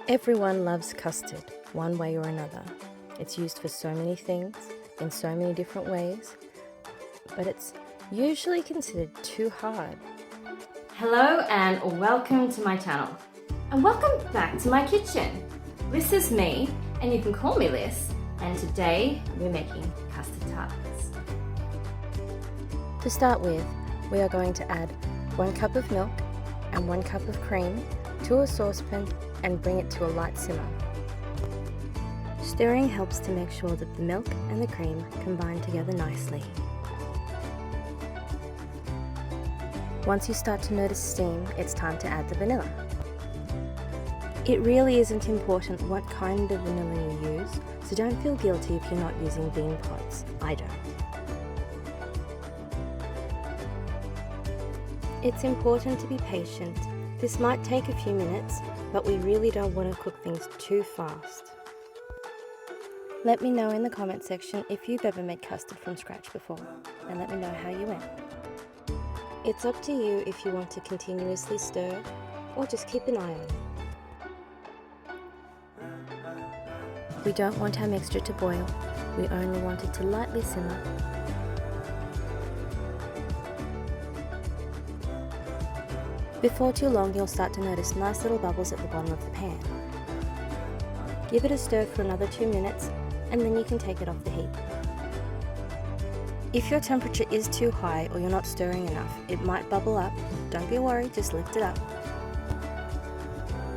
Everyone loves custard, one way or another. It's used for so many things, in so many different ways, but it's usually considered too hard. Hello and welcome to my channel. And welcome back to my kitchen. Liz is me, and you can call me Liz, and today we're making custard tarts. To start with, we are going to add 1 cup of milk and 1 cup of cream to a saucepan and bring it to a light simmer. Stirring helps to make sure that the milk and the cream combine together nicely. Once you start to notice steam, it's time to add the vanilla. It really isn't important what kind of vanilla you use, so don't feel guilty if you're not using bean pods. I don't. It's important to be patient. This might take a few minutes, but we really don't want to cook things too fast. Let me know in the comment section if you've ever made custard from scratch before, and let me know how you went. It's up to you if you want to continuously stir, or just keep an eye on it. We don't want our mixture to boil, we only want it to lightly simmer. Before too long, you'll start to notice nice little bubbles at the bottom of the pan. Give it a stir for another 2 minutes, and then you can take it off the heat. If your temperature is too high or you're not stirring enough, it might bubble up. Don't be worried, just lift it up.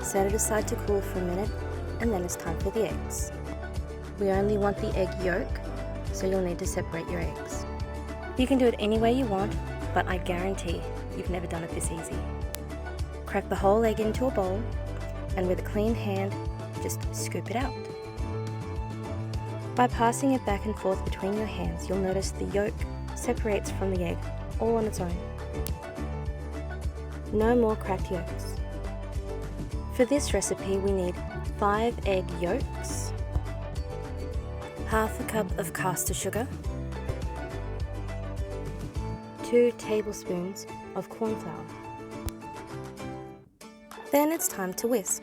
Set it aside to cool for a minute, and then it's time for the eggs. We only want the egg yolk, so you'll need to separate your eggs. You can do it any way you want, but I guarantee you've never done it this easy. Crack the whole egg into a bowl, and with a clean hand, just scoop it out. By passing it back and forth between your hands, you'll notice the yolk separates from the egg all on its own. No more cracked yolks. For this recipe, we need 5 egg yolks, half a cup of caster sugar, 2 tablespoons of corn flour. Then it's time to whisk.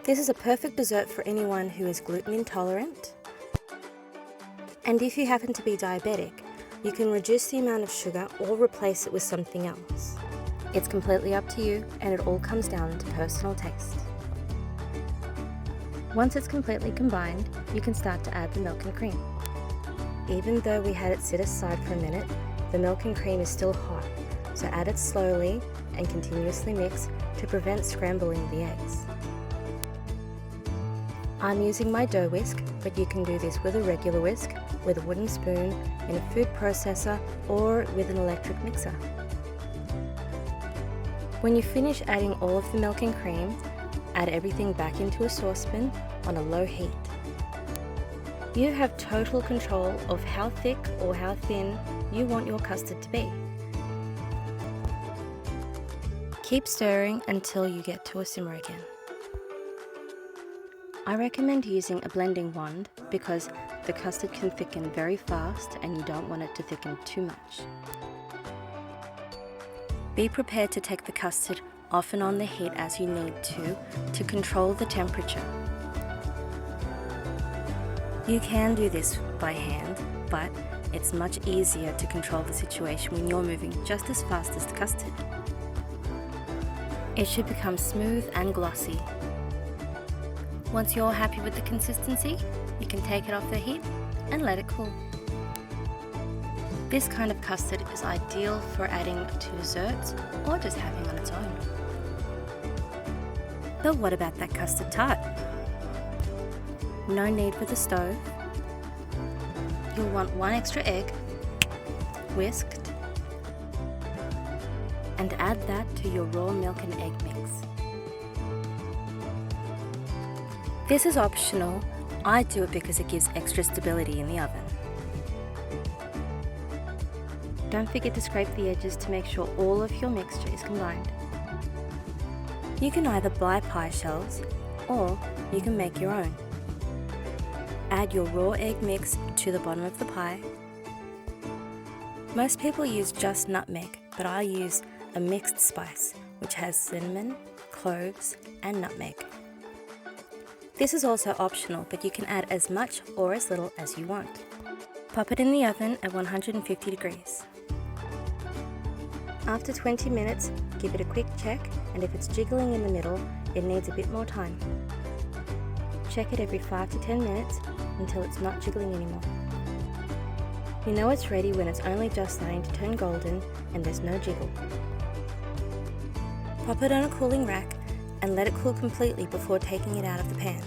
This is a perfect dessert for anyone who is gluten intolerant. And if you happen to be diabetic, you can reduce the amount of sugar or replace it with something else. It's completely up to you, and it all comes down to personal taste. Once it's completely combined, you can start to add the milk and cream. Even though we had it sit aside for a minute, the milk and cream is still hot, so add it slowly and continuously mix to prevent scrambling the eggs. I'm using my dough whisk, but you can do this with a regular whisk, with a wooden spoon, in a food processor, or with an electric mixer. When you finish adding all of the milk and cream, add everything back into a saucepan on a low heat. You have total control of how thick or how thin you want your custard to be. Keep stirring until you get to a simmer again. I recommend using a blending wand because the custard can thicken very fast and you don't want it to thicken too much. Be prepared to take the custard off and on the heat as you need to control the temperature. You can do this by hand, but it's much easier to control the situation when you're moving just as fast as the custard. It should become smooth and glossy. Once you're happy with the consistency, you can take it off the heat and let it cool. This kind of custard is ideal for adding to desserts or just having on its own. But what about that custard tart? No need for the stove. You'll want 1 extra egg, whisked, and add that to your raw milk and egg mix. This is optional. I do it because it gives extra stability in the oven. Don't forget to scrape the edges to make sure all of your mixture is combined. You can either buy pie shells or you can make your own. Add your raw egg mix to the bottom of the pie. Most people use just nutmeg, but I use a mixed spice which has cinnamon, cloves, and nutmeg. This is also optional, but you can add as much or as little as you want. Pop it in the oven at 150 degrees. After 20 minutes, give it a quick check, and if it's jiggling in the middle, it needs a bit more time. Check it every 5 to 10 minutes until it's not jiggling anymore. You know it's ready when it's only just starting to turn golden and there's no jiggle. Pop it on a cooling rack and let it cool completely before taking it out of the pan.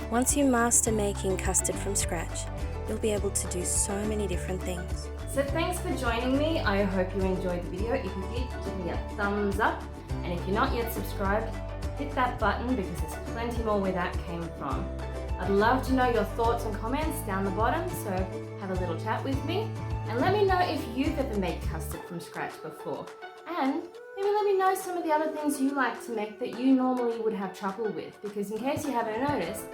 Once you master making custard from scratch, you'll be able to do so many different things. So thanks for joining me. I hope you enjoyed the video. If you did, give me a thumbs up. And if you're not yet subscribed, hit that button because there's plenty more where that came from. I'd love to know your thoughts and comments down the bottom, so have a little chat with me. And let me know if you've ever made custard from scratch before. And maybe let me know some of the other things you like to make that you normally would have trouble with, because in case you haven't noticed,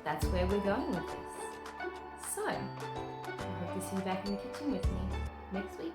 that's where we're going with this. So, I hope to see you back in the kitchen with me next week.